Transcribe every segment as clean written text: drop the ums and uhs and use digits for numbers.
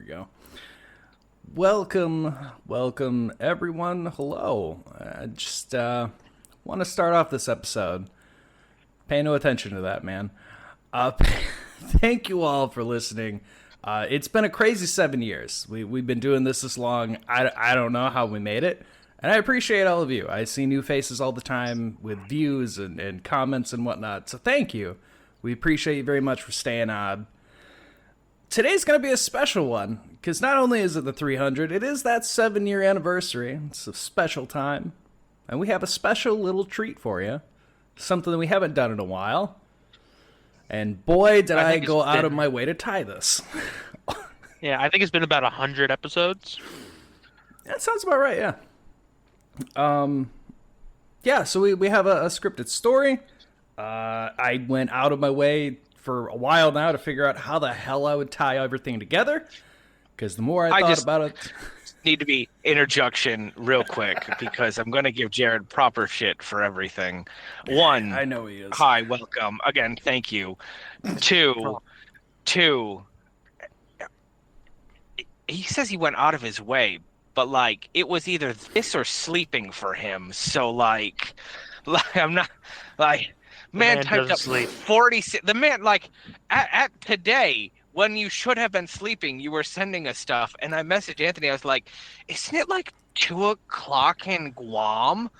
go. Welcome, everyone. Hello. I just want to start off this episode. Pay no attention to that, man. Thank you all for listening. It's been a crazy 7 years. We've been doing this long. I don't know how we made it. And I appreciate all of you. I see new faces all the time with views and comments and whatnot. So thank you. We appreciate you very much for staying on. Today's going to be a special one, because not only is it the 300, it is that 7-year anniversary. It's a special time. And we have a special little treat for you. Something that we haven't done in a while. And boy, did I go out of my way to tie this. Yeah, I think it's been about 100 episodes. That sounds about right, yeah. So we have a scripted story. I went out of my way for a while now to figure out how the hell I would tie everything together. Because the more I thought about it... Need to be interjection real quick, because I'm going to give Jared proper shit for everything. One, I know he is. Hi, welcome. Again, thank you. Two, he says he went out of his way, but, like, it was either this or sleeping for him. So, like I'm not, like, man typed up 46. The man, like, at today, when you should have been sleeping, you were sending us stuff. And I messaged Anthony. I was like, isn't it like 2 o'clock in Guam?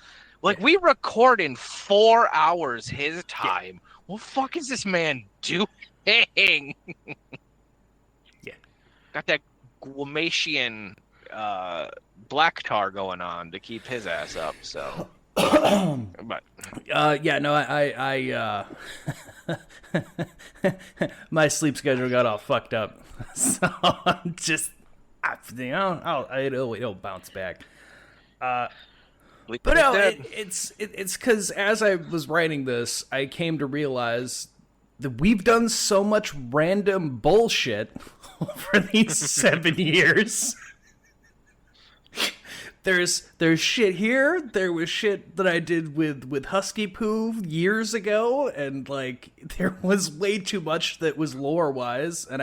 Like, we record in 4 hours his time. Yeah. What the fuck is this man doing? Yeah. Got that Guamatian black tar going on to keep his ass up, so. But I my sleep schedule got all fucked up, so I'm just, it'll bounce back. But no, it's because as I was writing this, I came to realize that we've done so much random bullshit over these 7 years. There's shit here. There was shit that I did with Husky Poo years ago, and like there was way too much that was lore wise, and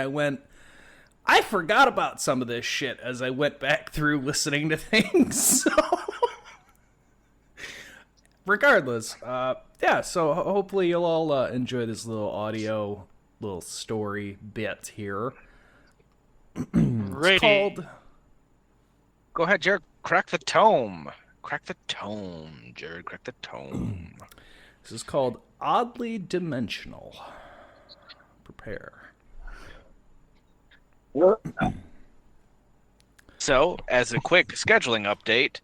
I forgot about some of this shit as I went back through listening to things. So regardless, so hopefully you'll all enjoy this little story bit here. It's called... Go ahead, Jared. Crack the tome. Crack the tome, Jared. Crack the tome. This is called Oddly Dimensional. Prepare. So, as a quick scheduling update,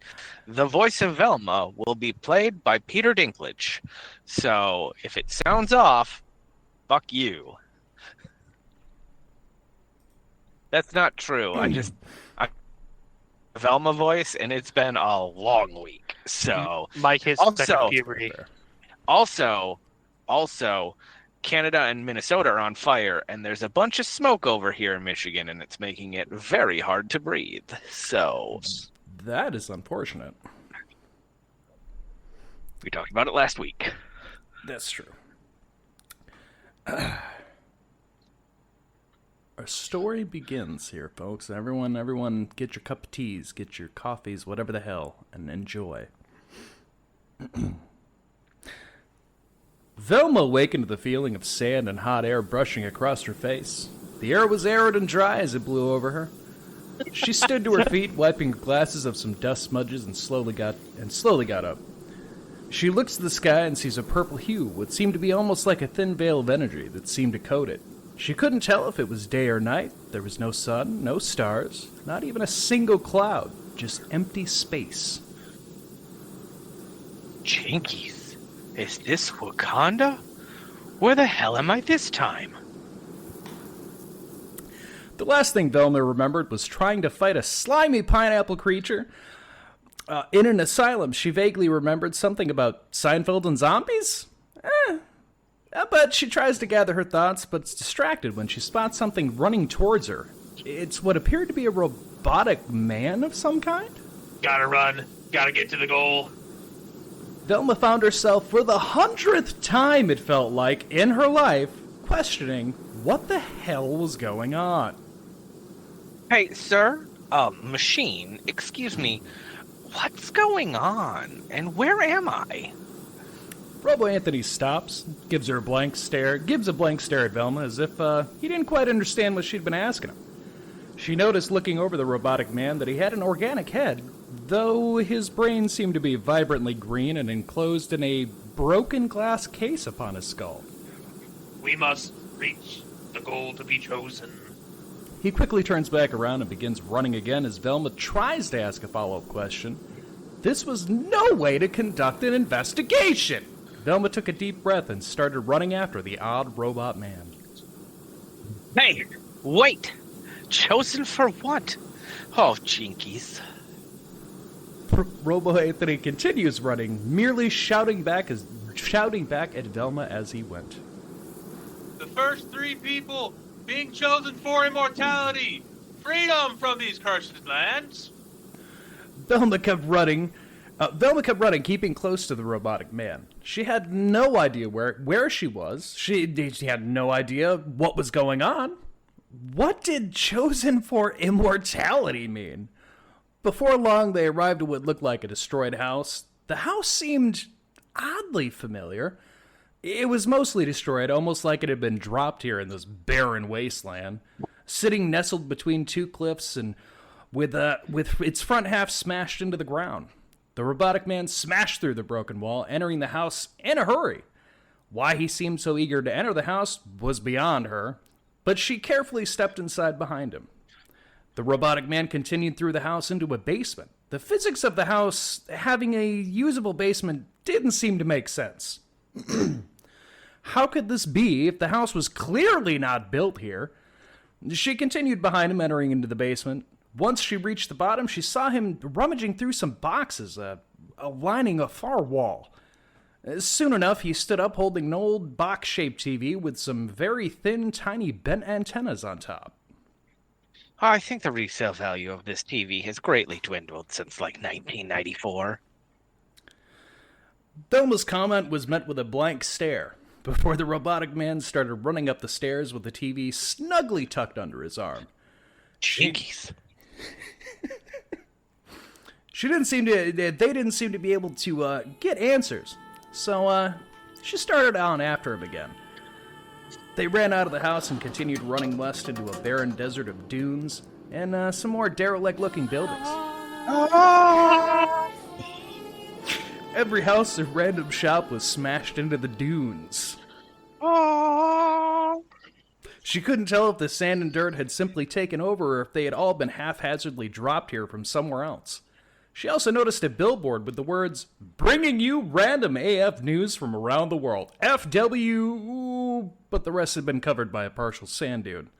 the voice of Velma will be played by Peter Dinklage. So, if it sounds off, fuck you. That's not true. I Velma voice, and it's been a long week. So Mike has second puberty. Also, Canada and Minnesota are on fire, and there's a bunch of smoke over here in Michigan, and it's making it very hard to breathe. So that is unfortunate. We talked about it last week. That's true. Our story begins here, folks. Everyone get your cup of teas, get your coffees, whatever the hell, and enjoy. Velma awakened to the feeling of sand and hot air brushing across her face. The air was arid and dry as it blew over her. She stood to her feet, wiping her glasses of some dust smudges, and slowly got up. She looks to the sky and sees a purple hue, what seemed to be almost like a thin veil of energy that seemed to coat it. She couldn't tell if it was day or night. There was no sun, no stars, not even a single cloud, just empty space. Jinkies, is this Wakanda? Where the hell am I this time? The last thing Velma remembered was trying to fight a slimy pineapple creature. In an asylum, she vaguely remembered something about Seinfeld and zombies? But she tries to gather her thoughts, but is distracted when she spots something running towards her. It's what appeared to be a robotic man of some kind? Gotta run. Gotta get to the goal. Velma found herself, for the 100th time it felt like, in her life, questioning what the hell was going on. Hey, sir? Machine, excuse me. What's going on? And where am I? Robo Anthony stops, gives a blank stare at Velma as if he didn't quite understand what she'd been asking him. She noticed, looking over the robotic man, that he had an organic head, though his brain seemed to be vibrantly green and enclosed in a broken glass case upon his skull. We must reach the goal to be chosen. He quickly turns back around and begins running again as Velma tries to ask a follow-up question. This was no way to conduct an investigation! Velma took a deep breath and started running after the odd robot man. Hey, wait! Chosen for what? Oh, jinkies. Robo Anthony continues running, merely shouting back at Velma as he went. The first 3 people being chosen for immortality! Freedom from these cursed lands! Velma kept running, keeping close to the robotic man. She had no idea where she was. She had no idea what was going on. What did chosen for immortality mean? Before long, they arrived at what looked like a destroyed house. The house seemed oddly familiar. It was mostly destroyed, almost like it had been dropped here in this barren wasteland, sitting nestled between 2 cliffs and with its front half smashed into the ground. The robotic man smashed through the broken wall, entering the house in a hurry. Why he seemed so eager to enter the house was beyond her, but she carefully stepped inside behind him. The robotic man continued through the house into a basement. The physics of the house having a usable basement didn't seem to make sense. How could this be if the house was clearly not built here? She continued behind him, entering into the basement. Once she reached the bottom, she saw him rummaging through some boxes, lining a far wall. Soon enough, he stood up holding an old box-shaped TV with some very thin, tiny bent antennas on top. I think the resale value of this TV has greatly dwindled since, 1994. Velma's comment was met with a blank stare before the robotic man started running up the stairs with the TV snugly tucked under his arm. Jinkies. They didn't seem to be able to get answers, so she started on after him again. They ran out of the house and continued running west into a barren desert of dunes and some more derelict-looking buildings. Every house or random shop was smashed into the dunes. She couldn't tell if the sand and dirt had simply taken over or if they had all been haphazardly dropped here from somewhere else. She also noticed a billboard with the words, "Bringing you random AF news from around the world. FW," but the rest had been covered by a partial sand dune.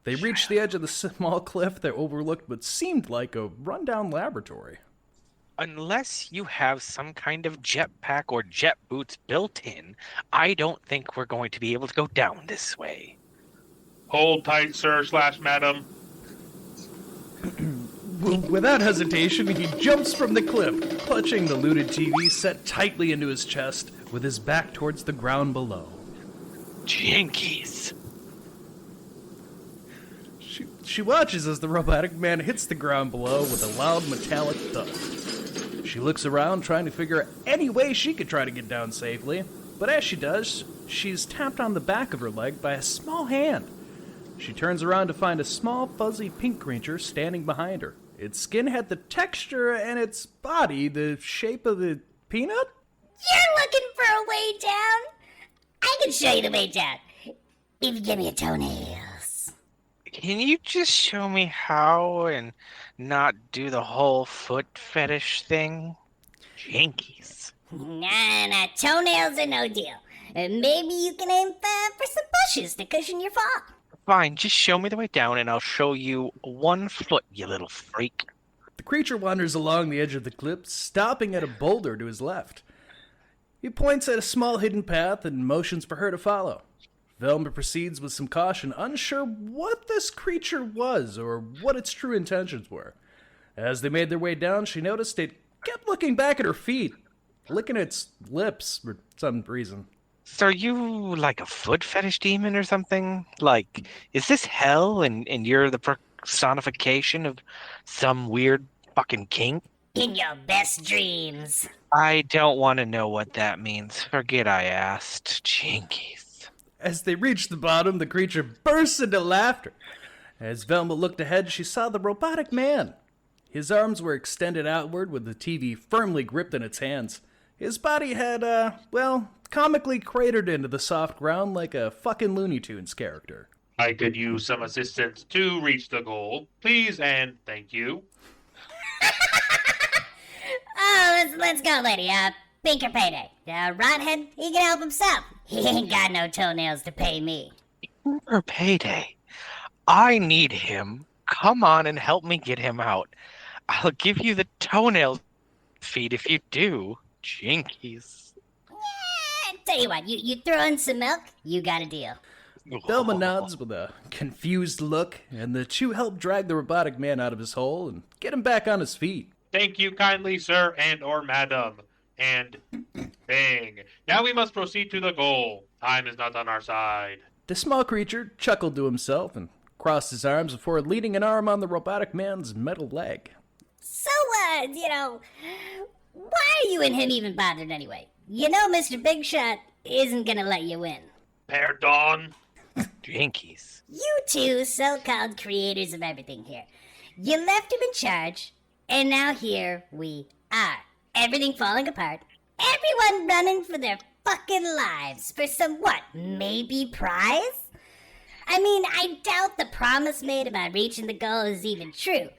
They reached the edge of the small cliff that overlooked what seemed like a rundown laboratory. Unless you have some kind of jetpack or jet boots built in, I don't think we're going to be able to go down this way. Hold tight, sir / madam. Without hesitation, he jumps from the cliff, clutching the looted TV set tightly into his chest with his back towards the ground below. Jinkies. She watches as the robotic man hits the ground below with a loud metallic thud. She looks around, trying to figure out any way she could try to get down safely, but as she does, she's tapped on the back of her leg by a small hand. She turns around to find a small, fuzzy pink creature standing behind her. Its skin had the texture and its body the shape of a peanut? You're looking for a way down? I can show you the way down. If you give me your toenails. Can you just show me how and not do the whole foot fetish thing? Jinkies. Nah, toenails are no deal. Maybe you can aim for some bushes to cushion your fall. Fine, just show me the way down and I'll show you 1 foot, you little freak. The creature wanders along the edge of the cliff, stopping at a boulder to his left. He points at a small hidden path and motions for her to follow. Velma proceeds with some caution, unsure what this creature was or what its true intentions were. As they made their way down, she noticed it kept looking back at her feet, licking its lips for some reason. So are you like a foot fetish demon or something? Like, is this hell and you're the personification of some weird fucking kink? In your best dreams. I don't want to know what that means. Forget I asked. Jinkies. As they reached the bottom, the creature burst into laughter. As Velma looked ahead, she saw the robotic man. His arms were extended outward with the TV firmly gripped in its hands. His body had, comically cratered into the soft ground like a fucking Looney Tunes character. I could use some assistance to reach the goal. Please and thank you. Oh, let's go, lady. Pinker Payday. Rodhead, he can help himself. He ain't got no toenails to pay me. For payday. I need him. Come on and help me get him out. I'll give you the toenail feed if you do. Jinkies. Tell you what, you throw in some milk, you got a deal. Velma nods with a confused look, and the two help drag the robotic man out of his hole and get him back on his feet. Thank you kindly, sir and or madam. And bang. Now we must proceed to the goal. Time is not on our side. The small creature chuckled to himself and crossed his arms before leaning an arm on the robotic man's metal leg. So, why are you and him even bothered anyway? You know Mr. Big Shot isn't gonna let you win. Pardon? Jinkies. You two so-called creators of everything here. You left him in charge, and now here we are. Everything falling apart. Everyone running for their fucking lives for some what, maybe prize? I mean, I doubt the promise made about reaching the goal is even true.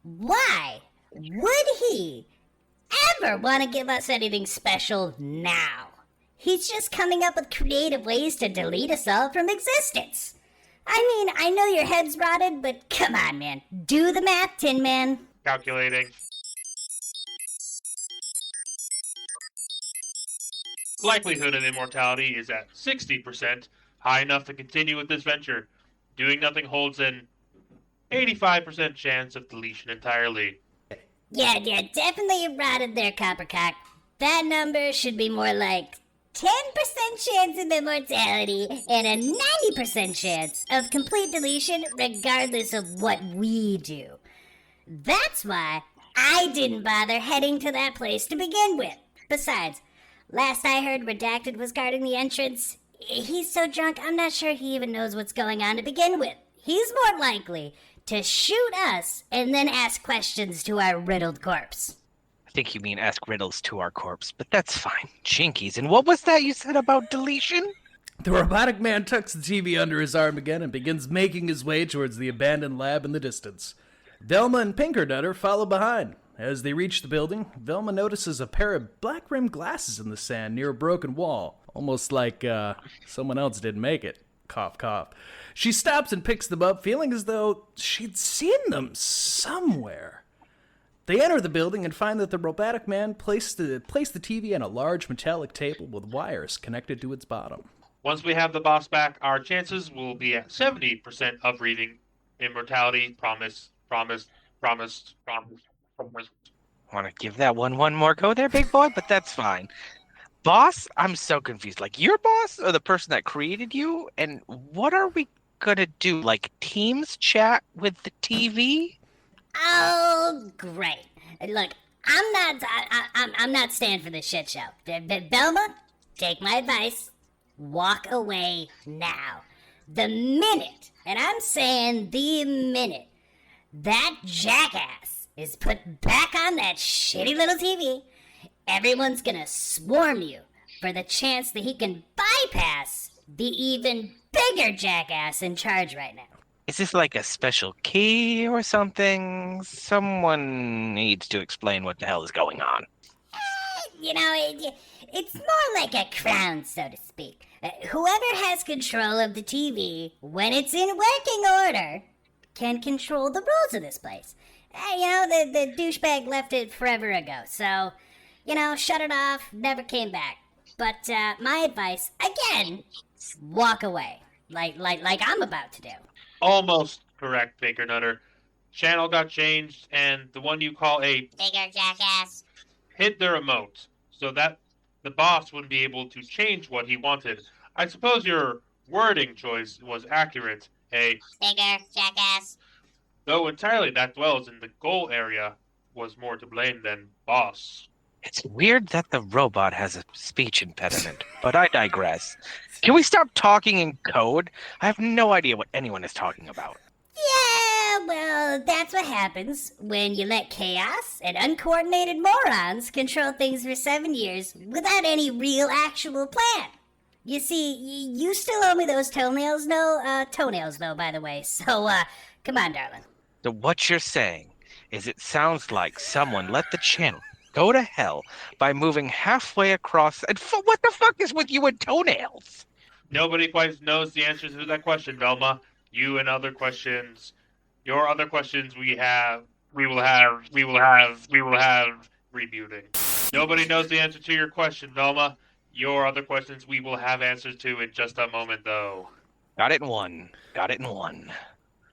Why would he ever want to give us anything special now? He's just coming up with creative ways to delete us all from existence. I mean, I know your head's rotted, but come on, man. Do the math, Tin Man. Calculating. Likelihood of immortality is at 60%, high enough to continue with this venture. Doing nothing holds an 85% chance of deletion entirely. Yeah, definitely rotted there, Coppercock. That number should be more like 10% chance of immortality and a 90% chance of complete deletion regardless of what we do. That's why I didn't bother heading to that place to begin with. Besides, last I heard Redacted was guarding the entrance. He's so drunk, I'm not sure he even knows what's going on to begin with. He's more likely to shoot us and then ask questions to our riddled corpse. I think you mean ask riddles to our corpse, but that's fine. Jinkies. And what was that you said about deletion? The robotic man tucks the TV under his arm again and begins making his way towards the abandoned lab in the distance. Velma and Pinkernutter follow behind. As they reach the building, Velma notices a pair of black-rimmed glasses in the sand near a broken wall, almost like someone else didn't make it. Cough, cough. She stops and picks them up, feeling as though she'd seen them somewhere. They enter the building and find that the robotic man placed the TV on a large metallic table with wires connected to its bottom. Once we have the boss back, our chances will be at 70% of reading immortality. Promise. Want to give that one more go there, big boy? But that's fine. Boss? I'm so confused. Like, your boss or the person that created you? And what are we gonna do? Like, Teams chat with the TV? Oh, great. Look, I'm not staying for this shit show. Velma, take my advice. Walk away now. The minute, and I'm saying the minute, that jackass is put back on that shitty little TV, everyone's gonna swarm you for the chance that he can bypass the even bigger jackass in charge right now. Is this like a special key or something? Someone needs to explain what the hell is going on. It's more like a crown, so to speak. Whoever has control of the TV, when it's in working order, can control the rules of this place. The douchebag left it forever ago, so, shut it off, never came back. But my advice, again, walk away, like I'm about to do. Almost correct, Pinkernutter. Channel got changed, and the one you call a bigger jackass hit the remote, so that the boss wouldn't be able to change what he wanted. I suppose your wording choice was accurate, a bigger jackass. Though entirely that dwells in the goal area was more to blame than boss. It's weird that the robot has a speech impediment, but I digress. Can we stop talking in code? I have no idea what anyone is talking about. Yeah, well, that's what happens when you let chaos and uncoordinated morons control things for 7 years without any real actual plan. You see, you still owe me those toenails, though, by the way, so, come on, darling. So what you're saying is it sounds like someone let the channel go to hell by moving halfway across, and what the fuck is with you and toenails? Nobody quite knows the answer to that question, Velma. You and other questions, your other questions we will have rebooting. Nobody knows the answer to your question, Velma. Your other questions we will have answers to in just a moment, though. Got it in one.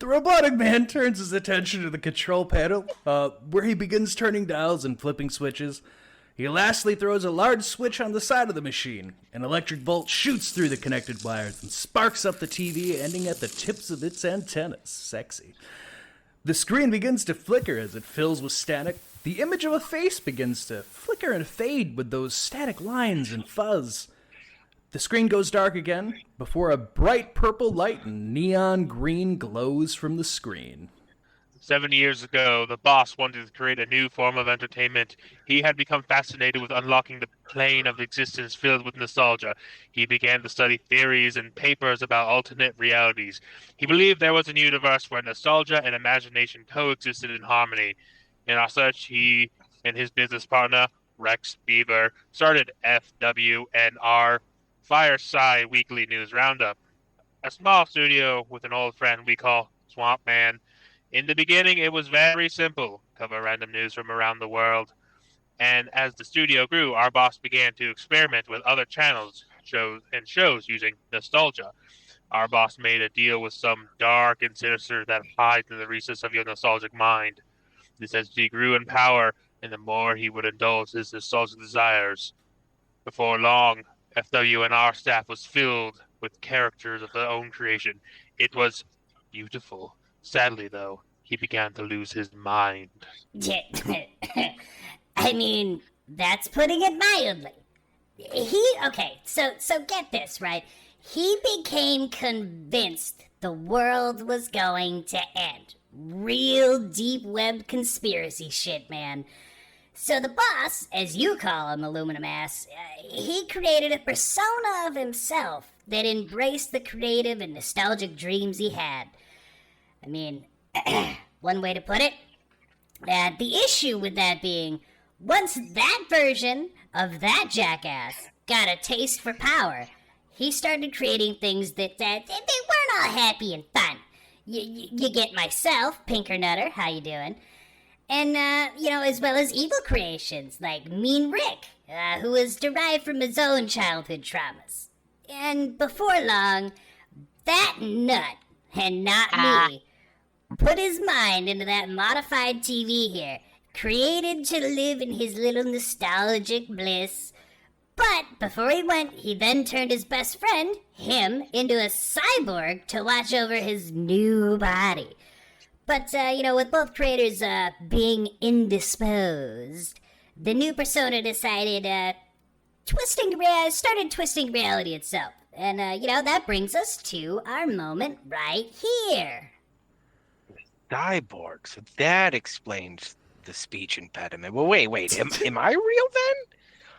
The robotic man turns his attention to the control panel, where he begins turning dials and flipping switches. He lastly throws a large switch on the side of the machine. An electric bolt shoots through the connected wires and sparks up the TV, ending at the tips of its antennas. Sexy. The screen begins to flicker as it fills with static. The image of a face begins to flicker and fade with those static lines and fuzz. The screen goes dark again before a bright purple light and neon green glows from the screen. 7 years ago, the boss wanted to create a new form of entertainment. He had become fascinated with unlocking the plane of existence filled with nostalgia. He began to study theories and papers about alternate realities. He believed there was a universe where nostalgia and imagination coexisted in harmony. In our search, he and his business partner, Rex Beaver, started FWNR, Fireside Weekly News Roundup, a small studio with an old friend we call Swamp Man. In the beginning, it was very simple, cover random news from around the world. And as the studio grew, our boss began to experiment with other channels, shows using nostalgia. Our boss made a deal with some dark and sinister that hides in the recesses of your nostalgic mind. This entity grew in power, and the more he would indulge his nostalgic desires. Before long, FWNR staff was filled with characters of their own creation. It was beautiful. Sadly, though, he began to lose his mind. I mean, that's putting it mildly. So get this, right? He became convinced the world was going to end. Real deep web conspiracy shit, man. So the boss, as you call him, Aluminum Ass, he created a persona of himself that embraced the creative and nostalgic dreams he had. I mean, one way to put it, the issue with that being, once that version of that jackass got a taste for power, he started creating things that they weren't all happy and fun. You get myself, Pinker Nutter, how you doing? And, as well as evil creations like Mean Rick, who was derived from his own childhood traumas. And before long, that nut, and not me, put his mind into that modified TV here, created to live in his little nostalgic bliss. But before he went, he then turned his best friend, him, into a cyborg to watch over his new body. But, with both creators being indisposed, the new persona decided, started twisting reality itself. And, that brings us to our moment right here. Cyborg, so that explains the speech impediment. Well, wait, am I real then?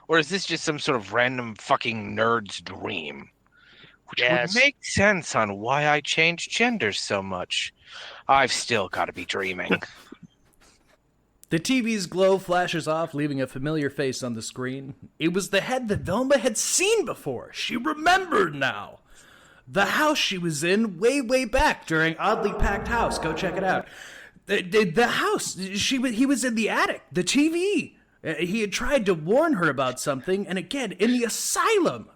Or is this just some sort of random fucking nerd's dream? Which would make sense on why I changed genders so much. I've still got to be dreaming. The TV's glow flashes off, leaving a familiar face on the screen. It was the head that Velma had seen before. She remembered now. The house she was in way back during Oddly Packed House. Go check it out. The house. He was in the attic. The TV. He had tried to warn her about something, and again, in the asylum.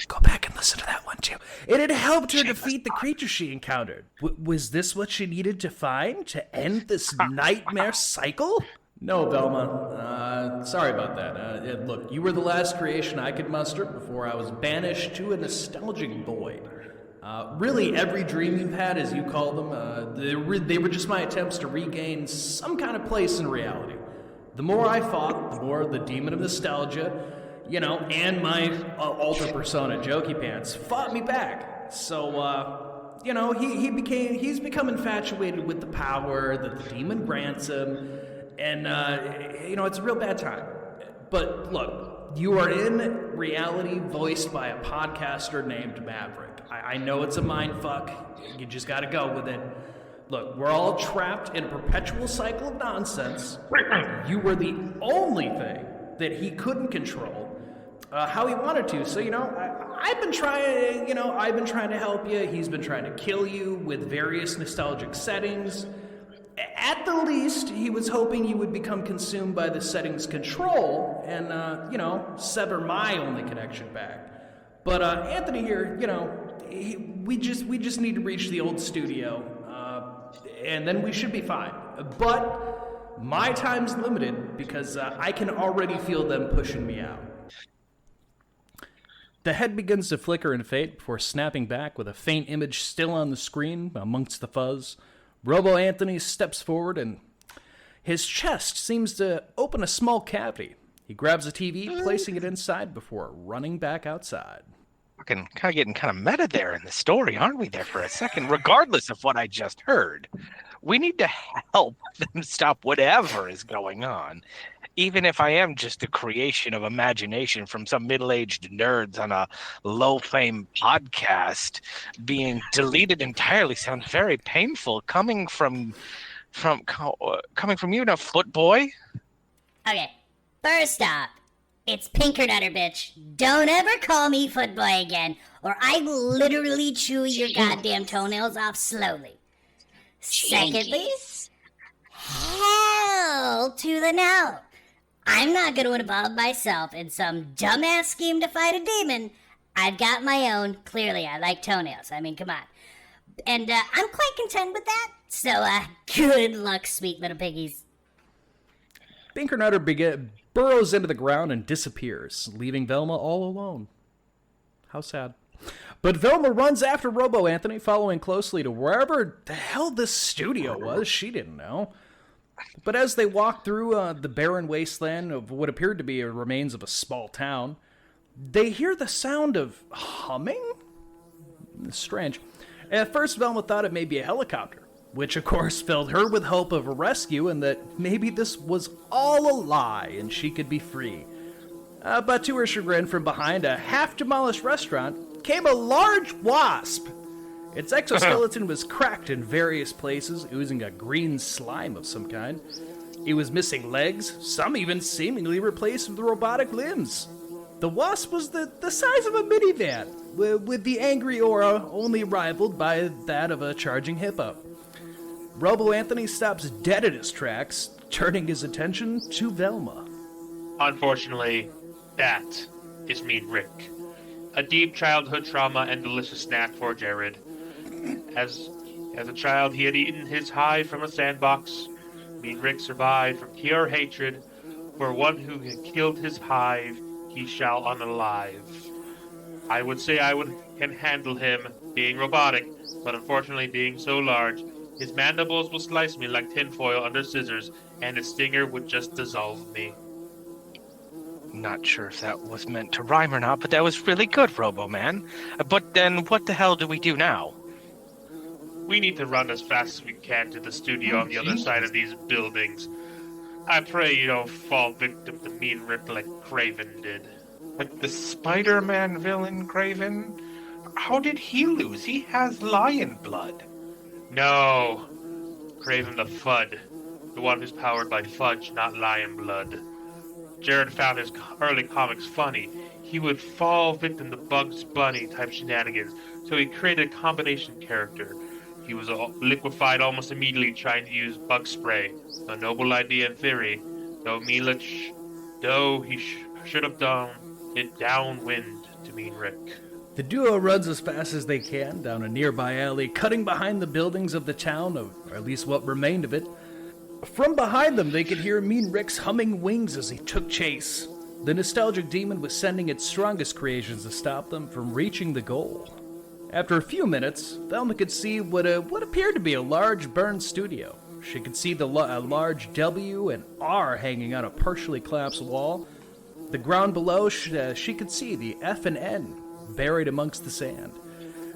Go back and listen to that one, too. It had helped her defeat the creature she encountered. Was this what she needed to find to end this nightmare cycle? No, Velma. Sorry about that. Look, you were the last creation I could muster before I was banished to a nostalgic void. Really, every dream you've had, as you call them, they were just my attempts to regain some kind of place in reality. The more I fought, the more the demon of nostalgia, and my alter persona, Jokey Pants, fought me back. So, he's become infatuated with the power that the demon grants him, and, it's a real bad time. But look, you are in reality voiced by a podcaster named Maverick. I know it's a mind fuck. You just gotta go with it. Look, we're all trapped in a perpetual cycle of nonsense. You were the only thing that he couldn't control how he wanted to. So, I've been trying to help you. He's been trying to kill you with various nostalgic settings. At the least, he was hoping you would become consumed by the setting's control and, sever my only connection back. But Anthony here, we just need to reach the old studio, and then we should be fine. But my time's limited because I can already feel them pushing me out. The head begins to flicker and fade before snapping back with a faint image still on the screen amongst the fuzz. Robo Anthony steps forward and his chest seems to open a small cavity. He grabs a TV, placing it inside before running back outside. Fucking kind of getting kind of meta there in the story, aren't we, there for a second? Regardless of what I just heard, we need to help them stop whatever is going on. Even if I am just a creation of imagination from some middle-aged nerds on a low-fame podcast, being deleted entirely sounds very painful. Coming from you, now, foot boy. Okay, first off, it's Pinkernutter, bitch. Don't ever call me footboy again, or I will literally chew your goddamn toenails off slowly. Secondly, hell to the no. I'm not going to involve myself in some dumbass scheme to fight a demon. I've got my own. Clearly, I like toenails. I mean, come on. And I'm quite content with that. So, good luck, sweet little piggies. Pinkernutter burrows into the ground and disappears, leaving Velma all alone. How sad. But Velma runs after Robo Anthony, following closely to wherever the hell this studio was. She didn't know. But as they walk through the barren wasteland of what appeared to be remains of a small town, they hear the sound of humming? It's strange. At first, Velma thought it may be a helicopter, which of course filled her with hope of a rescue and that maybe this was all a lie and she could be free. But to her chagrin, from behind a half-demolished restaurant came a large wasp. Its exoskeleton was cracked in various places, oozing a green slime of some kind. It was missing legs, some even seemingly replaced with robotic limbs. The wasp was the size of a minivan, with the angry aura only rivaled by that of a charging hippo. Robo Anthony stops dead in his tracks, turning his attention to Velma. Unfortunately, that is Mean Rick. A deep childhood trauma and delicious snack for Jared. As a child, he had eaten his hive from a sandbox. Mean Rick survived from pure hatred. For one who had killed his hive, he shall unalive. I would say can handle him being robotic, but unfortunately being so large, his mandibles will slice me like tinfoil under scissors, and his stinger would just dissolve me. Not sure if that was meant to rhyme or not, but that was really good, Robo-Man. But then what the hell do we do now? We need to run as fast as we can to the studio on the other side of these buildings. I pray you don't fall victim to Mean Rick like Craven did. Like the Spider-Man villain, Craven? How did he lose? He has lion blood. No. Craven the Fudd. The one who's powered by fudge, not lion blood. Jared found his early comics funny. He would fall victim to Bugs Bunny type shenanigans, so he created a combination character. He was liquefied almost immediately trying to use bug spray. A noble idea in theory, though he should have done it downwind to Mean Rick. The duo runs as fast as they can down a nearby alley, cutting behind the buildings of the town, or at least what remained of it. From behind them, they could hear Mean Rick's humming wings as he took chase. The nostalgic demon was sending its strongest creations to stop them from reaching the goal. After a few minutes, Velma could see what appeared to be a large burned studio. She could see a large W and R hanging on a partially collapsed wall. The ground below, she could see the F and N buried amongst the sand.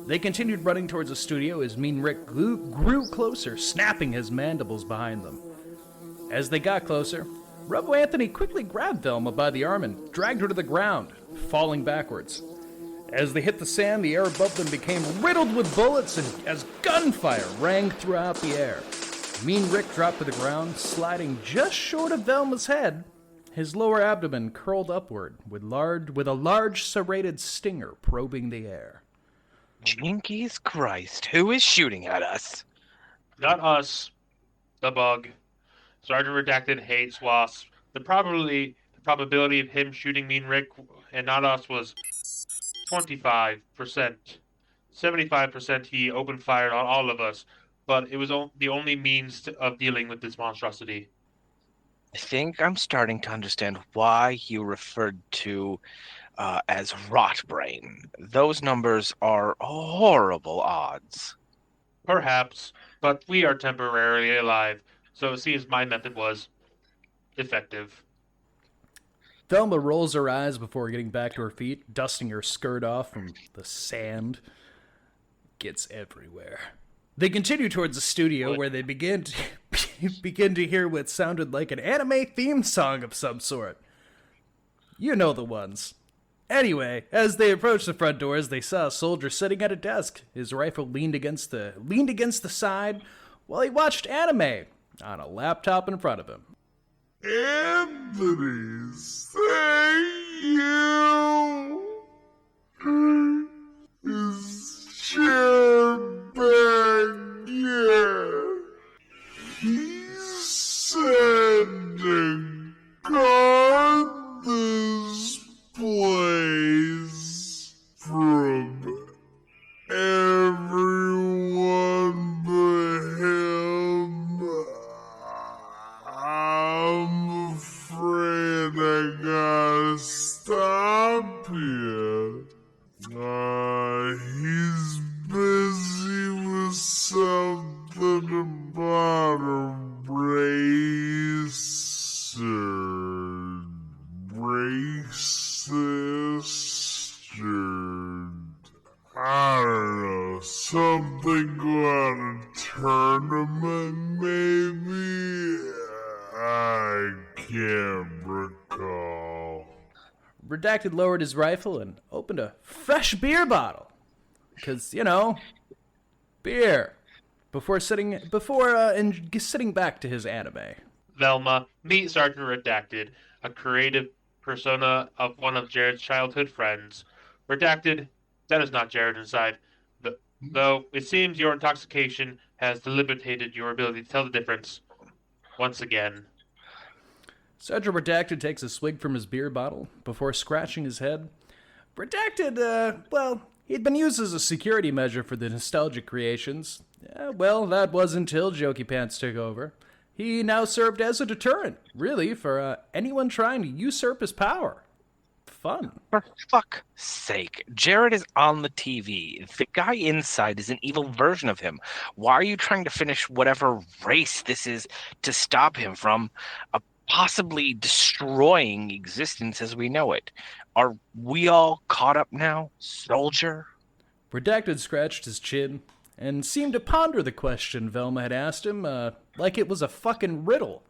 They continued running towards the studio as Mean Rick grew closer, snapping his mandibles behind them. As they got closer, Robo Anthony quickly grabbed Velma by the arm and dragged her to the ground, falling backwards. As they hit the sand, the air above them became riddled with bullets and as gunfire rang throughout the air. Mean Rick dropped to the ground, sliding just short of Velma's head, his lower abdomen curled upward with a large serrated stinger probing the air. Jinkies Christ, who is shooting at us? Not us. The bug. Sergeant Redacted hates wasps. The probability of him shooting Mean Rick and not us was 25%. 75% he opened fire on all of us, but it was the only means of dealing with this monstrosity. I think I'm starting to understand why you referred to as rot brain. Those numbers are horrible odds. Perhaps, but we are temporarily alive, so it seems my method was effective. Velma rolls her eyes before getting back to her feet, dusting her skirt off from the sand. Gets everywhere. They continue towards the studio where they begin to hear what sounded like an anime theme song of some sort. You know the ones. Anyway, as they approached the front doors, they saw a soldier sitting at a desk. His rifle leaned against the side while he watched anime on a laptop in front of him. Anthony, thank you. Is Chad back yet? He's sending God this place from everyone but him. I'm afraid I gotta stop here. He's busy with something about a racist, I don't know, something about a tournament maybe? I can't recall. Redacted lowered his rifle and opened a fresh beer bottle. Because, beer. Before sitting back to his anime. Velma, meet Sergeant Redacted, a creative persona of one of Jared's childhood friends. Redacted, that is not Jared inside. Though it seems your intoxication has debilitated your ability to tell the difference. Once again. Sergeant Redacted takes a swig from his beer bottle before scratching his head. Redacted, he'd been used as a security measure for the nostalgic creations. That was until Jokey Pants took over. He now served as a deterrent, really, for anyone trying to usurp his power. Fun. For fuck's sake, Jared is on the TV. The guy inside is an evil version of him. Why are you trying to finish whatever race this is to stop him from possibly destroying existence as we know it? Are we all caught up now, soldier? Redacted scratched his chin and seemed to ponder the question Velma had asked him like it was a fucking riddle.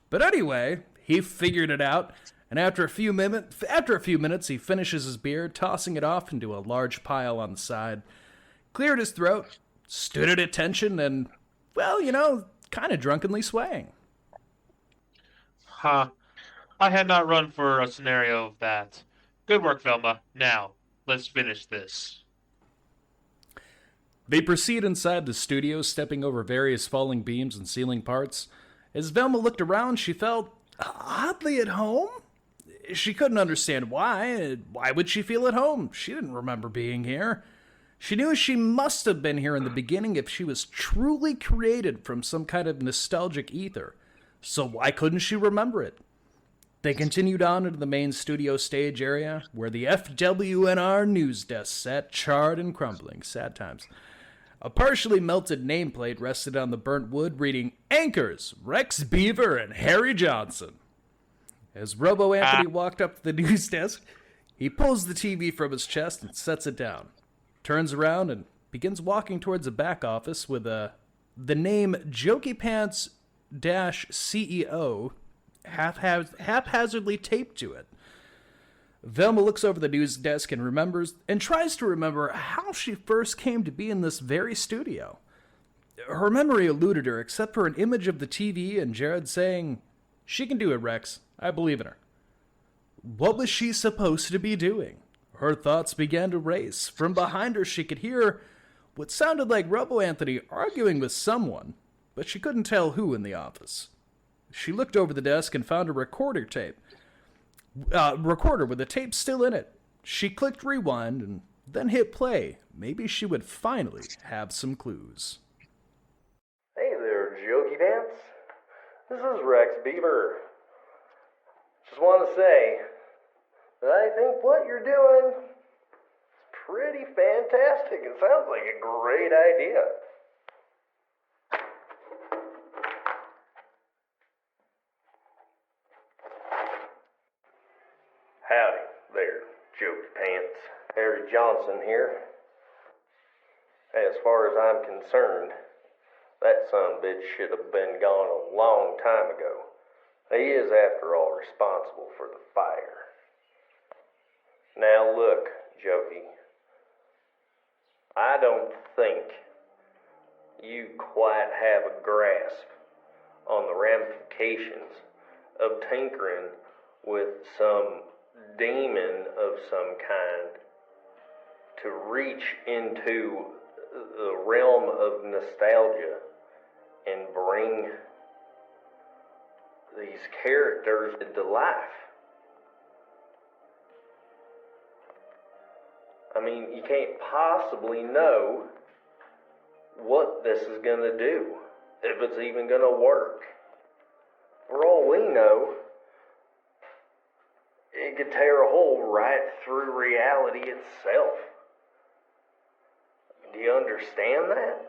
But anyway, he figured it out. And after a few minutes, he finishes his beer, tossing it off into a large pile on the side, cleared his throat, stood at attention, and, kind of drunkenly swaying. I had not run for a scenario of that. Good work, Velma. Now, let's finish this. They proceed inside the studio, stepping over various falling beams and ceiling parts. As Velma looked around, she felt oddly at home. She couldn't understand why. Why would she feel at home? She didn't remember being here. She knew she must have been here in the beginning if she was truly created from some kind of nostalgic ether. So why couldn't she remember it? They continued on into the main studio stage area, where the FWNR news desk sat charred and crumbling. Sad times. A partially melted nameplate rested on the burnt wood, reading, "Anchors, Rex Beaver and Harry Johnson." As Robo Anthony walked up to the news desk, he pulls the TV from his chest and sets it down, turns around and begins walking towards the back office with the name Jokey Pants CEO haphazardly taped to it. Velma looks over the news desk and tries to remember how she first came to be in this very studio. Her memory eluded her except for an image of the TV and Jared saying, "She can do it, Rex. I believe in her." What was she supposed to be doing? Her thoughts began to race. From behind her, she could hear what sounded like Robo Anthony arguing with someone, but she couldn't tell who in the office. She looked over the desk and found a recorder with the tape still in it. She clicked rewind and then hit play. Maybe she would finally have some clues. Hey there, Jokey Pants. This is Rex Beaver. Just want to say that I think what you're doing is pretty fantastic. It sounds like a great idea. Howdy there, Jokey Pants. Harry Johnson here. As far as I'm concerned, that son-of-a-bitch should have been gone a long time ago. He is, after all, responsible for the fire. Now look, Jokey. I don't think you quite have a grasp on the ramifications of tinkering with some demon of some kind to reach into the realm of nostalgia and bring these characters into life. I mean, you can't possibly know what this is going to do, if it's even going to work. For all we know, it could tear a hole right through reality itself. Do you understand that?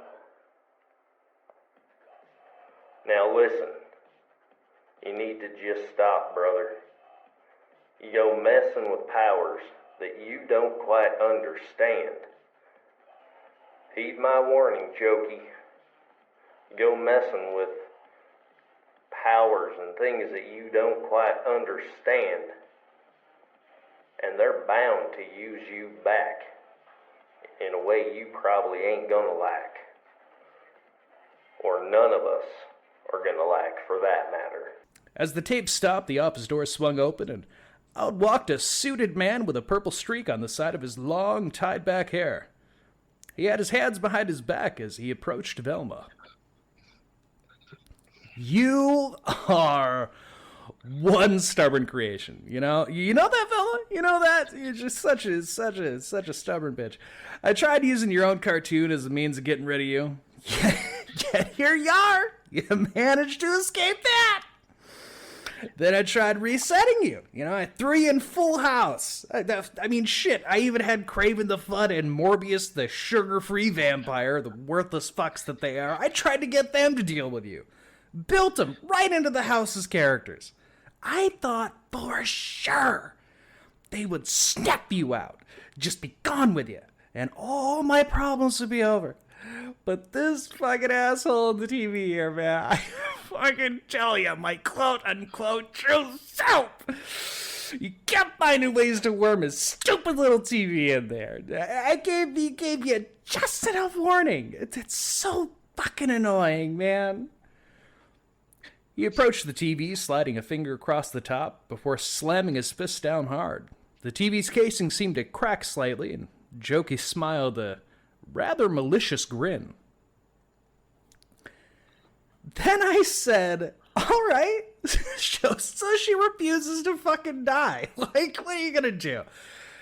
Now listen, you need to just stop, brother. You go messing with powers that you don't quite understand. Heed my warning, Jokey. You go messing with powers and things that you don't quite understand, and they're bound to use you back in a way you probably ain't gonna like. Or none of us are gonna like, for that matter. As the tape stopped, the office door swung open, and out walked a suited man with a purple streak on the side of his long, tied-back hair. He had his hands behind his back as he approached Velma. You are one stubborn creation, you know? You know that, Velma? You know that? You're just such a stubborn bitch. I tried using your own cartoon as a means of getting rid of you. Yet here you are. You managed to escape that. Then I tried resetting you. You know, I threw you in Full House. I mean, shit, I even had Craven the Fudd and Morbius the sugar-free vampire, the worthless fucks that they are. I tried to get them to deal with you. Built them right into the house's characters. I thought for sure they would snap you out, just be gone with you, and all my problems would be over. But this fucking asshole on the TV here, man, I fucking tell you, my quote-unquote true self, you kept finding ways to worm his stupid little TV in there. I gave you just enough warning. It's so fucking annoying, man. He approached the TV, sliding a finger across the top before slamming his fist down hard. The TV's casing seemed to crack slightly, and Jokey smiled a rather malicious grin. Then I said, all right, so she refuses to fucking die. Like, what are you gonna do?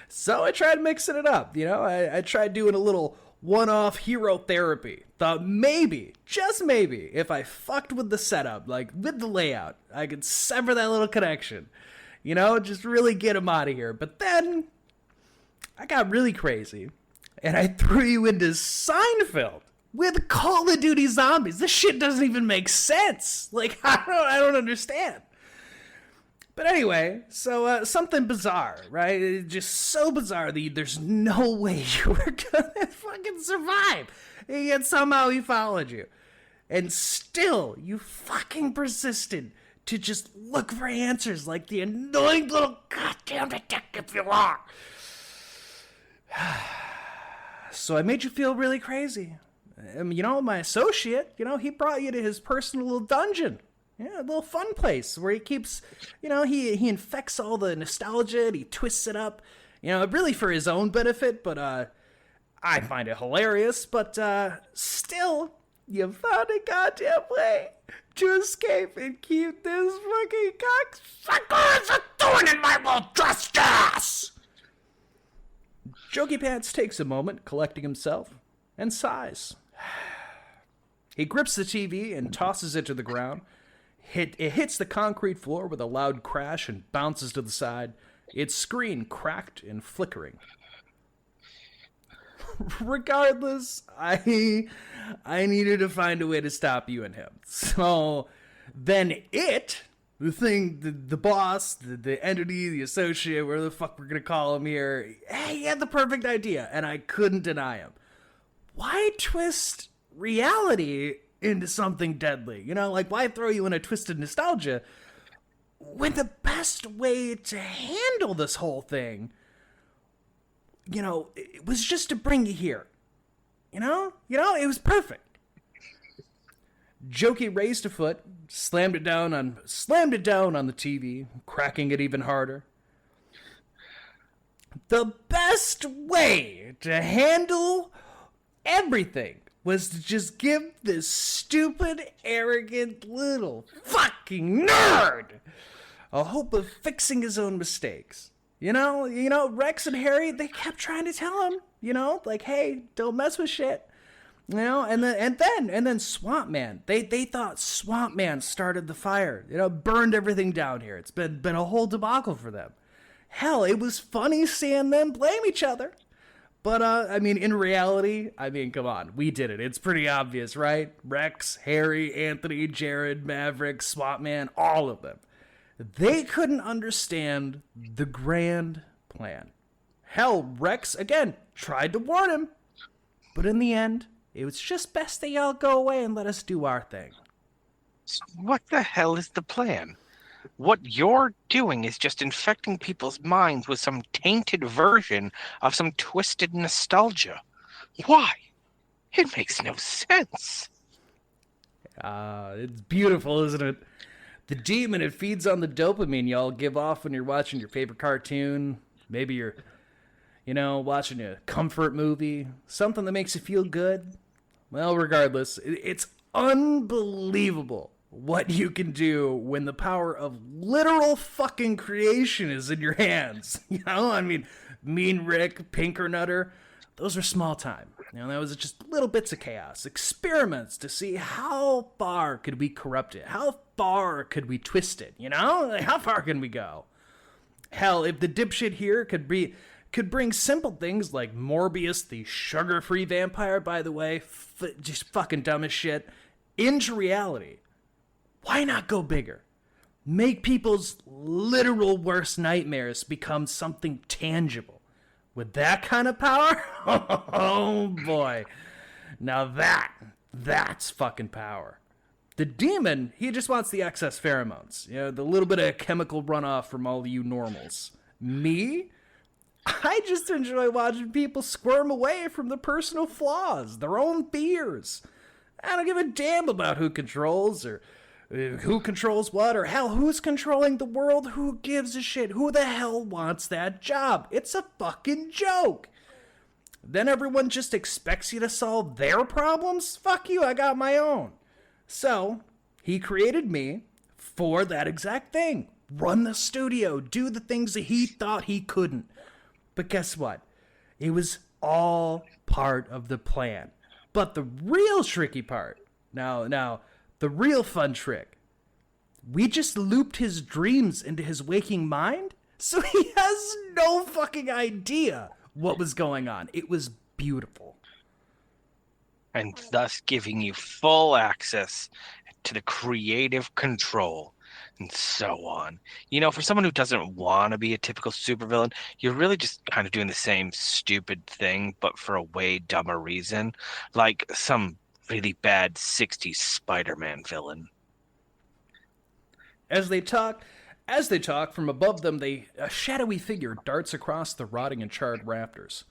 So I tried mixing it up, you know? I tried doing a little one-off hero therapy. Thought maybe, just maybe, if I fucked with the setup, like with the layout, I could sever that little connection. You know, just really get him out of here. But then I got really crazy, and I threw you into Seinfeld with Call of Duty Zombies. This shit doesn't even make sense. Like, I don't understand. But anyway, so something bizarre, right? It's just so bizarre that there's no way you were gonna fucking survive. And yet somehow he followed you. And still, you fucking persisted to just look for answers like the annoying little goddamn detective you are. So I made you feel really crazy. You know, my associate, you know, he brought you to his personal little dungeon. Yeah, a little fun place where he keeps, you know, he infects all the nostalgia and he twists it up, you know, really for his own benefit, but I find it hilarious, but still, you found a goddamn way to escape and keep this fucking cocksucker doing in my little justice! Jokey Pants takes a moment, collecting himself, and sighs. He grips the TV and tosses it to the ground. It hits the concrete floor with a loud crash and bounces to the side, its screen cracked and flickering. Regardless, I needed to find a way to stop you and him. So then the thing, the boss, the entity, the associate, whatever the fuck we're going to call him here, he had the perfect idea, and I couldn't deny him. Why twist reality into something deadly? You know, like, why throw you in a twisted nostalgia when the best way to handle this whole thing, you know, it was just to bring you here. You know, it was perfect. Jokey raised a foot, slammed it down on the TV, cracking it even harder. The best way to handle everything was to just give this stupid, arrogant little fucking nerd a hope of fixing his own mistakes. You know, Rex and Harry, they kept trying to tell him, you know, like, hey, don't mess with shit. You know, and then Swamp Man. They thought Swamp Man started the fire. You know, burned everything down here. It's been a whole debacle for them. Hell, it was funny seeing them blame each other. But, I mean, in reality, come on, we did it. It's pretty obvious, right? Rex, Harry, Anthony, Jared, Maverick, Swamp Man, all of them. They couldn't understand the grand plan. Hell, Rex, again, tried to warn him. But in the end, it was just best they all go away and let us do our thing. So what the hell is the plan? What you're doing is just infecting people's minds with some tainted version of some twisted nostalgia. Why? It makes no sense. It's beautiful, isn't it? The demon, it feeds on the dopamine y'all give off when you're watching your favorite cartoon. Maybe you're, you know, watching a comfort movie. Something that makes you feel good. Well, regardless, it's unbelievable what you can do when the power of literal fucking creation is in your hands. You know, I mean, Mean Rick, Pinkernutter, those were small time. You know, that was just little bits of chaos. Experiments to see how far could we corrupt it? How far could we twist it? You know, like, how far can we go? Hell, if the dipshit here could bring simple things like Morbius, the sugar-free vampire, by the way, just fucking dumb as shit, into reality. Why not go bigger? Make people's literal worst nightmares become something tangible. With that kind of power? Oh boy. Now that's fucking power. The demon, he just wants the excess pheromones. You know, the little bit of chemical runoff from all you normals. Me? I just enjoy watching people squirm away from their personal flaws, their own fears. I don't give a damn about who controls or who controls what, or hell, who's controlling the world? Who gives a shit? Who the hell wants that job? It's a fucking joke. Then everyone just expects you to solve their problems? Fuck you, I got my own. So, he created me for that exact thing. Run the studio, do the things that he thought he couldn't. But guess what? It was all part of the plan. But the real tricky part, now, the real fun trick, We just looped his dreams into his waking mind, so he has no fucking idea what was going on. It was beautiful. And thus giving you full access to the creative control and so on. You know, for someone who doesn't want to be a typical supervillain, you're really just kind of doing the same stupid thing, but for a way dumber reason, like some really bad 60s Spider-Man villain. As they talk from above them, a shadowy figure darts across the rotting and charred rafters.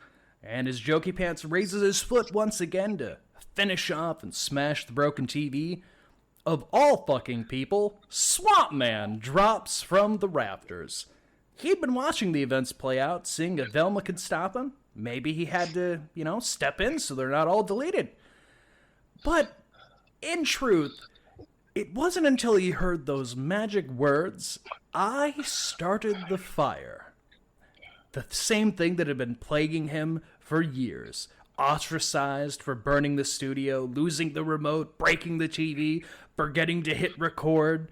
And as Jokey Pants raises his foot once again to finish off and smash the broken TV, of all fucking people, Swamp Man drops from the rafters. He'd been watching the events play out, seeing if Velma could stop him. Maybe he had to, step in so they're not all deleted. But, in truth, it wasn't until he heard those magic words, "I started the fire." The same thing that had been plaguing him for years. Ostracized for burning the studio, losing the remote, breaking the TV, forgetting to hit record,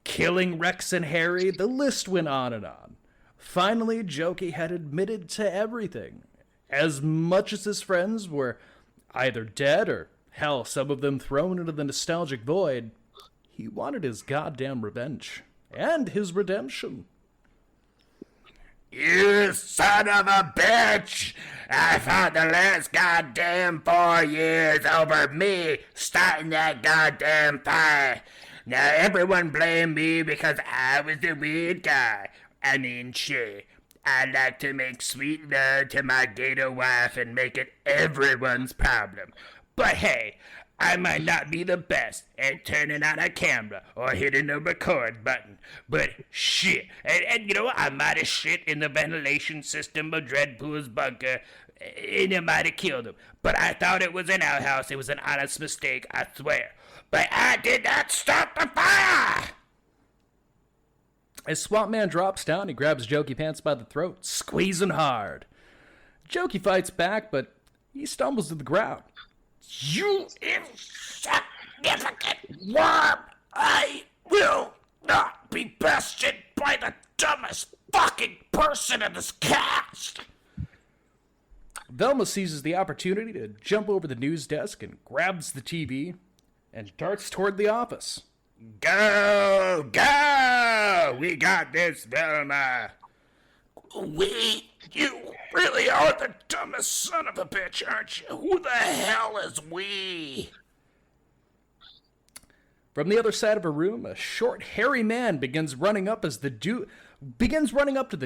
killing Rex and Harry, the list went on and on. Finally, Jokey had admitted to everything. As much as his friends were either dead or, hell, some of them thrown into the nostalgic void, he wanted his goddamn revenge. And his redemption. You son of a bitch! I fought the last goddamn 4 years over me starting that goddamn fire. Now everyone blame me because I was the weird guy. I mean, shit. I like to make sweet love to my gator wife and make it everyone's problem. But hey, I might not be the best at turning on a camera or hitting the record button, but shit. And you know what? I might have shit in the ventilation system of Dreadpool's bunker, and it might have killed him. But I thought it was an outhouse. It was an honest mistake, I swear. But I did not start the fire! As Swamp Man drops down, he grabs Jokey Pants by the throat, squeezing hard. Jokey fights back, but he stumbles to the ground. You insignificant worm! I will not be bested by the dumbest fucking person in this cast! Velma seizes the opportunity to jump over the news desk and grabs the TV and darts toward the office. Go! Go! We got this, Velma! You really are the dumbest son of a bitch, aren't you? Who the hell is we? From the other side of a room, a short, hairy man begins running up to the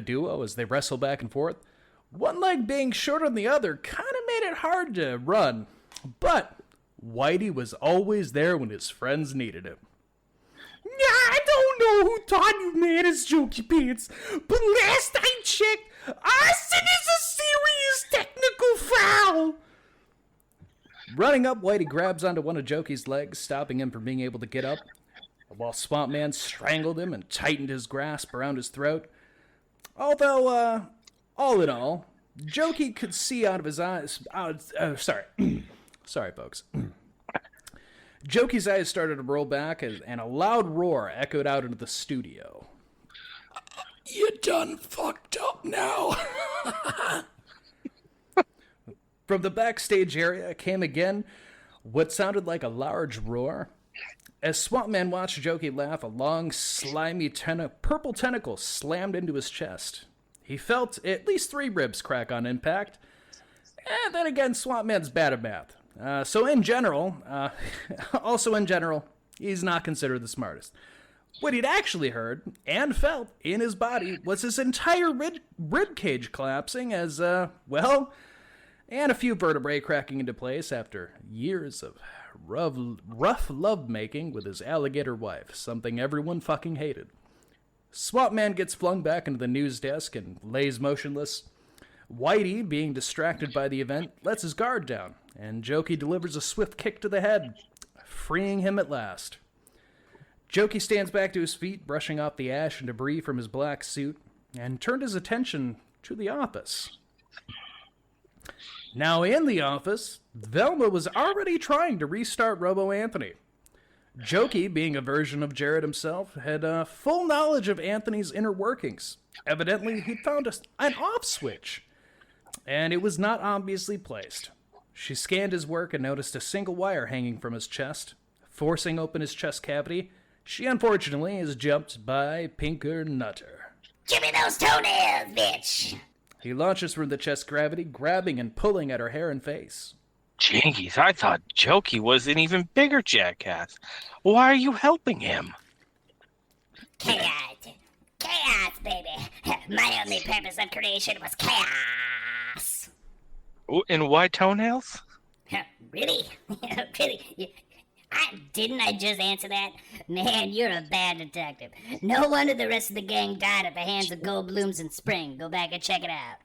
duo as they wrestle back and forth. One leg being shorter than the other kind of made it hard to run, but Whitey was always there when his friends needed him. I don't know who taught you man is Jokey Pants, but last I checked, arson is a serious technical foul. Running up, Whitey grabs onto one of Jokey's legs, stopping him from being able to get up, while Swamp Man strangled him and tightened his grasp around his throat. Although, all in all, Jokey could see out of his eyes... Sorry, folks. Jokey's eyes started to roll back, and a loud roar echoed out into the studio. You done fucked up now. From the backstage area came again what sounded like a large roar. As Swamp Man watched Jokey laugh, a long, slimy purple tentacle slammed into his chest. He felt at least 3 ribs crack on impact. And then again, Swamp Man's bad at math. Also in general, he's not considered the smartest. What he'd actually heard and felt in his body was his entire rib cage collapsing as, and a few vertebrae cracking into place after years of rough lovemaking with his alligator wife, something everyone fucking hated. Swamp Man gets flung back into the news desk and lays motionless. Whitey, being distracted by the event, lets his guard down, and Jokey delivers a swift kick to the head, freeing him at last. Jokey stands back to his feet, brushing off the ash and debris from his black suit, and turned his attention to the office. Now in the office, Velma was already trying to restart Robo Anthony. Jokey, being a version of Jared himself, had full knowledge of Anthony's inner workings. Evidently, he'd found an off switch, and it was not obviously placed. She scanned his work and noticed a single wire hanging from his chest. Forcing open his chest cavity, she unfortunately is jumped by Pinker Nutter. Give me those toenails, bitch! He launches from the chest cavity, grabbing and pulling at her hair and face. Jinkies, I thought Jokey was an even bigger jackass. Why are you helping him? Chaos! Chaos, baby! My only purpose of creation was chaos! Ooh, and why toenails? Really? Really? Didn't I just answer that? Man, you're a bad detective. No wonder the rest of the gang died at the hands of Goldblums and Spring. Go back and check it out.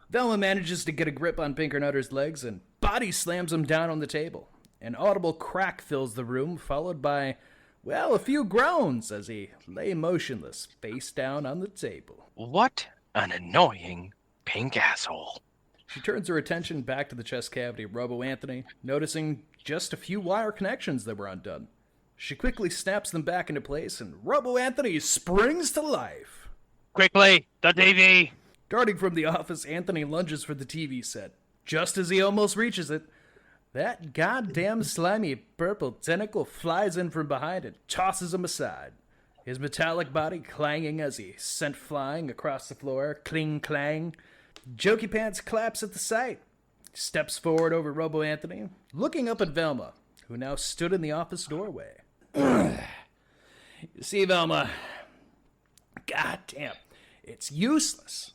Velma manages to get a grip on Pinker Nutter's legs and body slams him down on the table. An audible crack fills the room, followed by, well, a few groans as he lay motionless, face down on the table. What an annoying pink asshole. She turns her attention back to the chest cavity of Robo Anthony, noticing just a few wire connections that were undone. She quickly snaps them back into place, and Robo Anthony springs to life. Quickly, the TV! Darting from the office, Anthony lunges for the TV set. Just as he almost reaches it, that goddamn slimy purple tentacle flies in from behind and tosses him aside. His metallic body clanging as he sent flying across the floor, cling clang. Jokey Pants claps at the sight. Steps forward over Robo Anthony, looking up at Velma, who now stood in the office doorway. You see, Velma, goddamn, it's useless.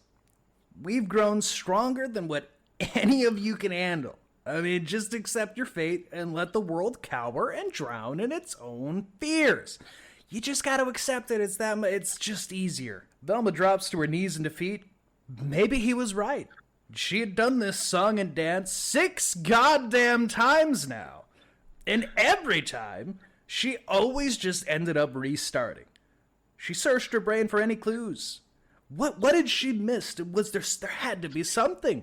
We've grown stronger than what any of you can handle. I mean, just accept your fate and let the world cower and drown in its own fears. You just gotta accept it. It's just easier. Velma drops to her knees in defeat. Maybe he was right. She had done this song and dance 6 goddamn times now. And every time, she always just ended up restarting. She searched her brain for any clues. What did she miss? There had to be something.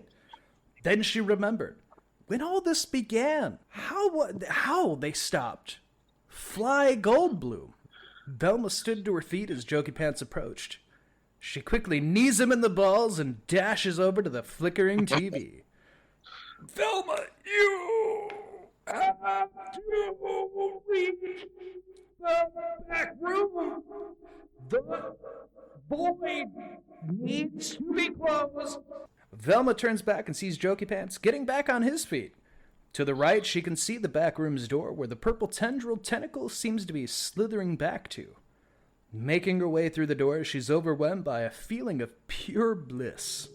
Then she remembered. When all this began, how they stopped. Fly Goldblum. Velma stood to her feet as Jokey Pants approached. She quickly knees him in the balls and dashes over to the flickering TV. Velma, you have to reach the back room. The void needs to be closed. Velma turns back and sees Jokey Pants getting back on his feet. To the right, she can see the back room's door where the purple tendril tentacle seems to be slithering back to. Making her way through the door, she's overwhelmed by a feeling of pure bliss.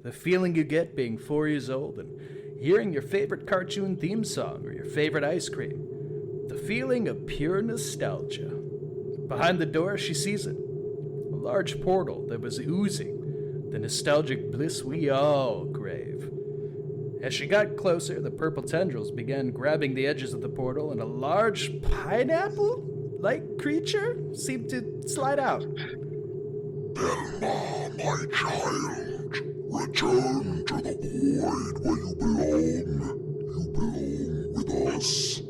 The feeling you get being 4 years old and hearing your favorite cartoon theme song or your favorite ice cream. The feeling of pure nostalgia. Behind the door, she sees it. A large portal that was oozing the nostalgic bliss we all crave. As she got closer, the purple tendrils began grabbing the edges of the portal, and a large pineapple-like creature seemed to slide out. Velma, my child, return to the void where you belong. You belong with us.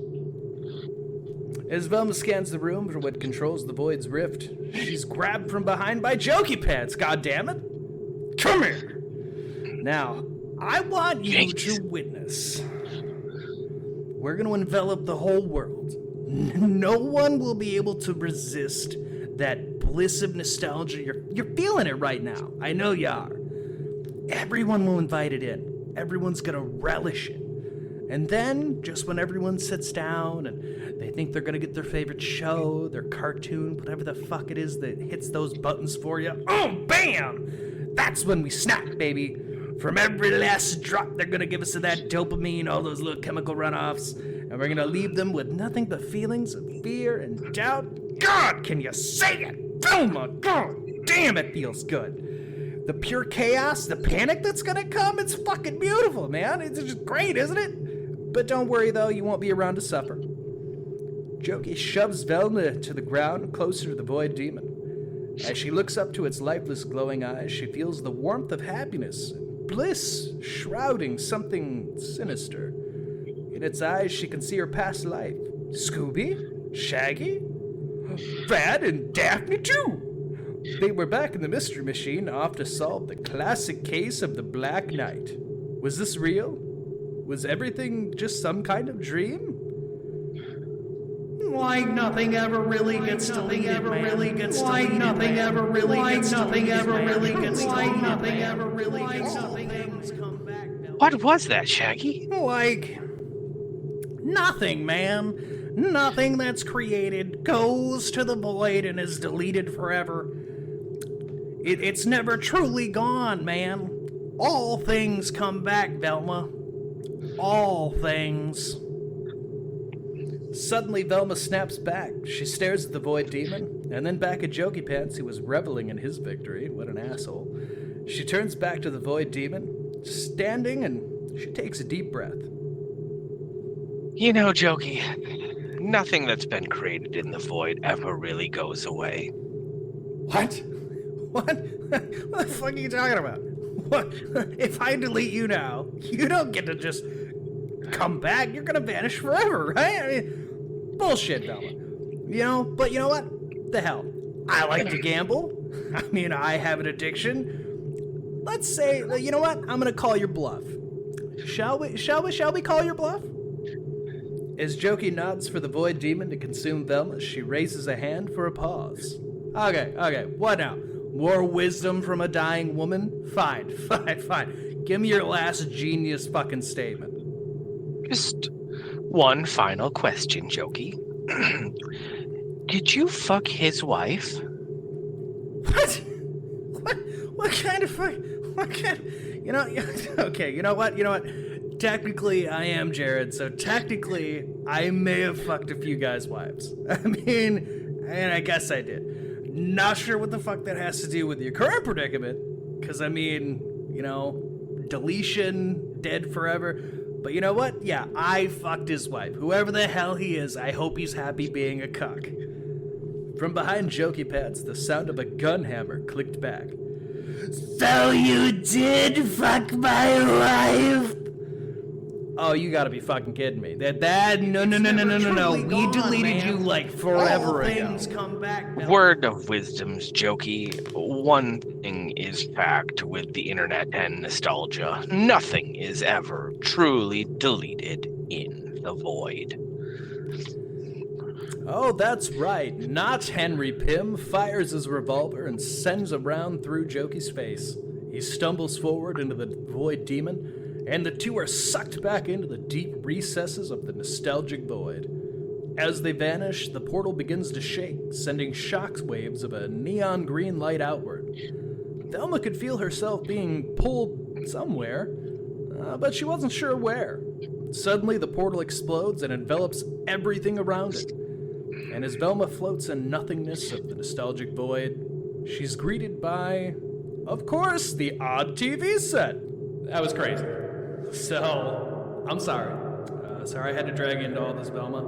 As Velma scans the room for what controls the void's rift, she's grabbed from behind by Jokey Pants, goddammit! Come here! Now, I want you to witness. We're going to envelop the whole world. No one will be able to resist that bliss of nostalgia. You're feeling it right now. I know you are. Everyone will invite it in. Everyone's going to relish it. And then, just when everyone sits down and they think they're going to get their favorite show, their cartoon, whatever the fuck it is that hits those buttons for you, oh, bam! That's when we snap, baby. From every last drop, they're going to give us that dopamine, all those little chemical runoffs, and we're going to leave them with nothing but feelings of fear and doubt. God, can you say it? Oh my God, damn, it feels good. The pure chaos, the panic that's going to come, it's fucking beautiful, man. It's just great, isn't it? But don't worry, though, you won't be around to suffer. Jokey shoves Velma to the ground, closer to the void demon. As she looks up to its lifeless, glowing eyes, she feels the warmth of happiness, bliss shrouding something sinister. In its eyes, she can see her past life. Scooby? Shaggy? Thad and Daphne too! They were back in the Mystery Machine off to solve the classic case of the Black Knight. Was this real? Was everything just some kind of dream? Like nothing ever really gets deleted, man. Like nothing ever really gets deleted, Like nothing ever really gets deleted. What was that, Shaggy? Like... nothing, man. Nothing that's created goes to the void and is deleted forever. It's never truly gone, man. All things come back, Velma. All things. Suddenly, Velma snaps back. She stares at the Void Demon, and then back at Jokey Pants, who was reveling in his victory. What an asshole. She turns back to the Void Demon, standing, and she takes a deep breath. You know, Jokey, nothing that's been created in the void ever really goes away. What? What? What the fuck are you talking about? What? If I delete you now, you don't get to just come back. You're gonna vanish forever, right? I mean, bullshit, Velma. You know, but you know what? The hell. I like to gamble. I mean, I have an addiction. Let's say, you know what? I'm gonna call your bluff. Shall we call your bluff? As Jokey nods for the Void Demon to consume Velma, she raises a hand for a pause. Okay, what now? More wisdom from a dying woman? Fine. Give me your last genius fucking statement. Just one final question, Jokey. Did you fuck his wife? What? What kind of fuck? What kind? You know? Okay. You know what? Technically, I am Jared, so technically, I may have fucked a few guys' wives. I mean, and I guess I did. Not sure what the fuck that has to do with your current predicament, because I mean, you know, deletion, dead forever. But you know what? Yeah, I fucked his wife. Whoever the hell he is, I hope he's happy being a cuck. From behind Jokey Pads, the sound of a gun hammer clicked back. So you did fuck my wife? Oh, you gotta be fucking kidding me. No. We deleted you like forever ago. Come back now. Word of wisdom's, Jokey. One thing is fact with the internet and nostalgia. Nothing is ever truly deleted in the void. Oh, that's right. Not Henry Pym fires his revolver and sends a round through Jokey's face. He stumbles forward into the Void Demon, and the two are sucked back into the deep recesses of the nostalgic void. As they vanish, the portal begins to shake, sending shock waves of a neon green light outward. Velma could feel herself being pulled somewhere, but she wasn't sure where. Suddenly, the portal explodes and envelops everything around it. And as Velma floats in nothingness of the nostalgic void, she's greeted by, of course, the odd TV set. That was crazy. So, I'm sorry. Sorry I had to drag you into all this, Velma.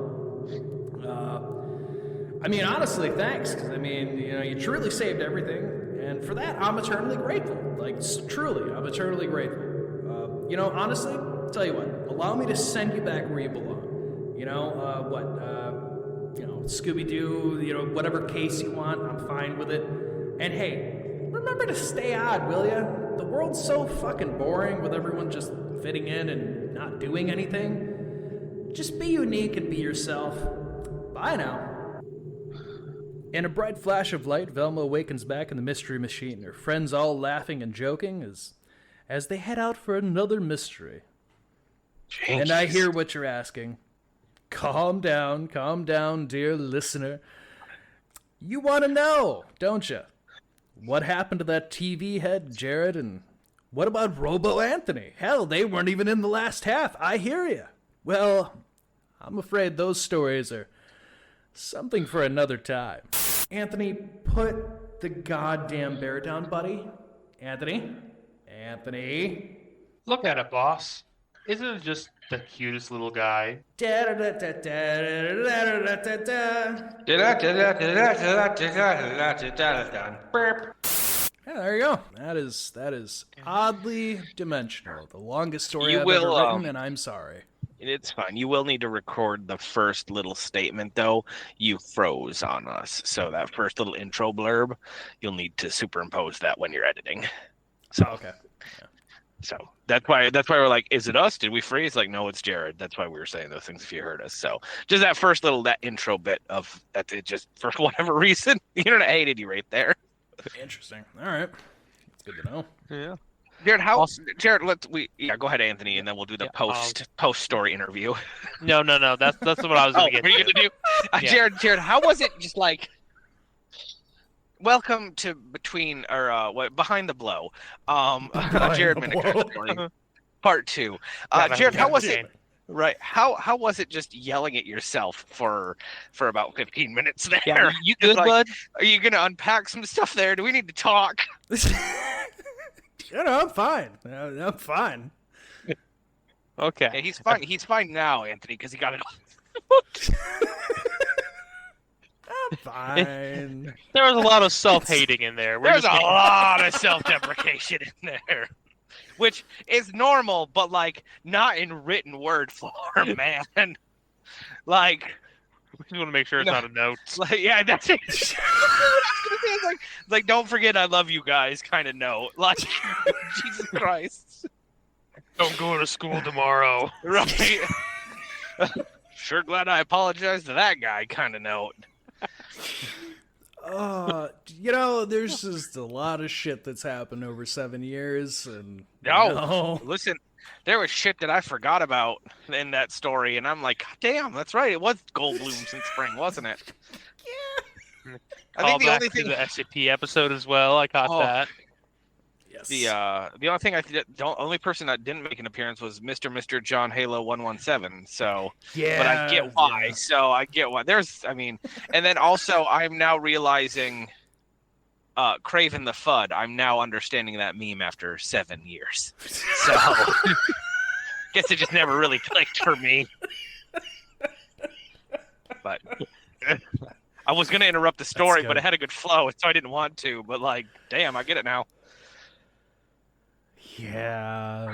I mean, honestly, thanks, because, I mean, you know, you truly saved everything, and for that, I'm eternally grateful. Like, truly, I'm eternally grateful. You know, honestly, tell you what, allow me to send you back where you belong. You know, you know, Scooby-Doo, you know, whatever case you want, I'm fine with it. And hey, remember to stay odd, will ya? The world's so fucking boring with everyone just fitting in and not doing anything. Just be unique and be yourself. Bye now. In a bright flash of light, Velma awakens back in the Mystery Machine, her friends all laughing and joking as they head out for another mystery. Jeez. And I hear what you're asking. Calm down, dear listener. You want to know, don't you? What happened to that TV head, Jared, and what about Robo Anthony? Hell, they weren't even in the last half. I hear you. Well, I'm afraid those stories are something for another time. Anthony, put the goddamn bear down, buddy. Anthony? Look at it, boss. Isn't it just the cutest little guy? Yeah, there you go. That is oddly dimensional. The longest story I've ever written, and I'm sorry. It's fine. You will need to record the first little statement, though. You froze on us. So that first little intro blurb, you'll need to superimpose that when you're editing. So, Okay. Yeah. So that's why we're like, is it us? Did we freeze? Like, no, it's Jared. That's why we were saying those things if you heard us. So just that first that intro bit of that, it just, for whatever reason, the internet hated you right there. Interesting. All right. That's good to know. Yeah. Jared, go ahead, Anthony, and then we'll do the post story interview. No. That's what I was going to get. What are you going to do? Yeah. Jared, how was it? Just like, welcome to Behind the Blow. Jared Miniker story, part 2. Jared, how was it? Right. How was it just yelling at yourself for about 15 minutes there? Yeah, you good, bud? Are you going to unpack some stuff there? Do we need to talk? I'm fine. I'm fine. Okay. Yeah, he's fine. He's fine now, Anthony, because he got it off. I'm fine. There was a lot of self-hating in there. There's a lot of self-deprecation in there, which is normal, but like not in written word form, man. Like, we just want to make sure it's not a note. Like, yeah, that's it. What I was gonna say is like, don't forget I love you guys kind of note. Like, Jesus Christ. Don't go to school tomorrow. Right. Sure glad I apologized to that guy kind of note. There's just a lot of shit that's happened over 7 years, and listen, there was shit that I forgot about in that story, and I'm like, God damn, that's right, it was gold blooms in spring, wasn't it? Yeah. I think the only thing the SAP episode as well. I caught that. Yes. The only thing only person that didn't make an appearance was Mr. John Halo 117. So, yeah, but I get why. Yeah. So I get why. And then also I'm now realizing, Craven the Fudd. I'm now understanding that meme after 7 years. So, guess it just never really clicked for me. But I was gonna interrupt the story, but it had a good flow, so I didn't want to. But like, damn, I get it now. Yeah,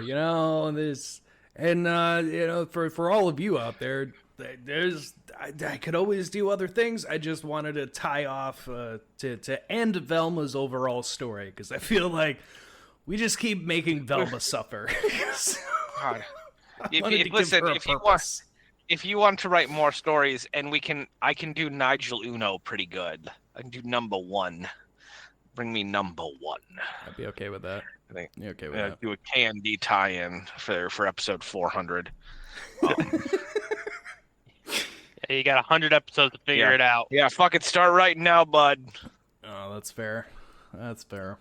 for all of you out there, I could always do other things. I just wanted to tie off to end Velma's overall story, because I feel like we just keep making Velma suffer. God. If you want to write more stories, and I can do Nigel Uno pretty good. I can do number 1. Bring me number 1. I'd be okay with that. I think you're okay with that. Do a K&D tie-in for episode 400. You got 100 episodes to figure it out. Yeah, fucking start writing now, bud. Oh, that's fair. That's fair.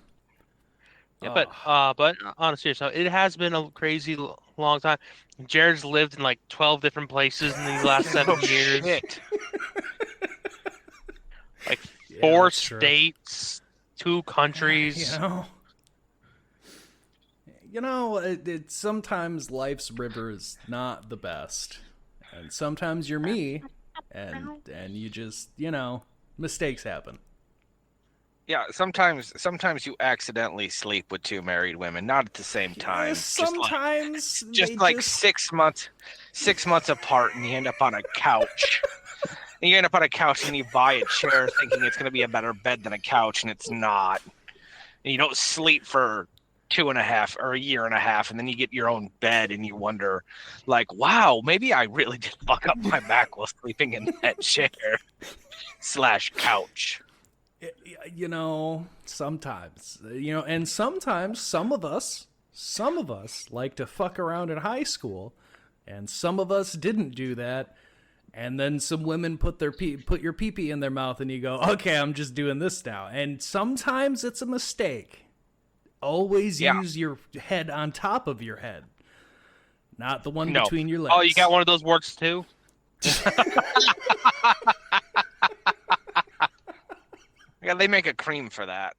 Yeah, but honestly, so it has been a crazy long time. Jared's lived in like 12 different places in these last 7 years. Shit. Like 4 states, 2 countries. Sometimes life's river is not the best, and sometimes you're me, and you just mistakes happen. Yeah, sometimes you accidentally sleep with 2 married women, not at the same time. Yeah, sometimes just like 6 months apart, and you end up on a couch. And you end up on a couch, and you buy a chair thinking it's going to be a better bed than a couch, and it's not. And you don't sleep for 2.5 or a year and a half, and then you get your own bed, and you wonder, like, wow, maybe I really did fuck up my back while sleeping in that chair / couch. Sometimes, and sometimes some of us like to fuck around in high school, and some of us didn't do that, and then some women put your pee-pee in their mouth, and you go, okay, I'm just doing this now. And sometimes it's a mistake. Always use your head on top of your head, not the one between your legs. Oh, you got one of those works too? Yeah, they make a cream for that.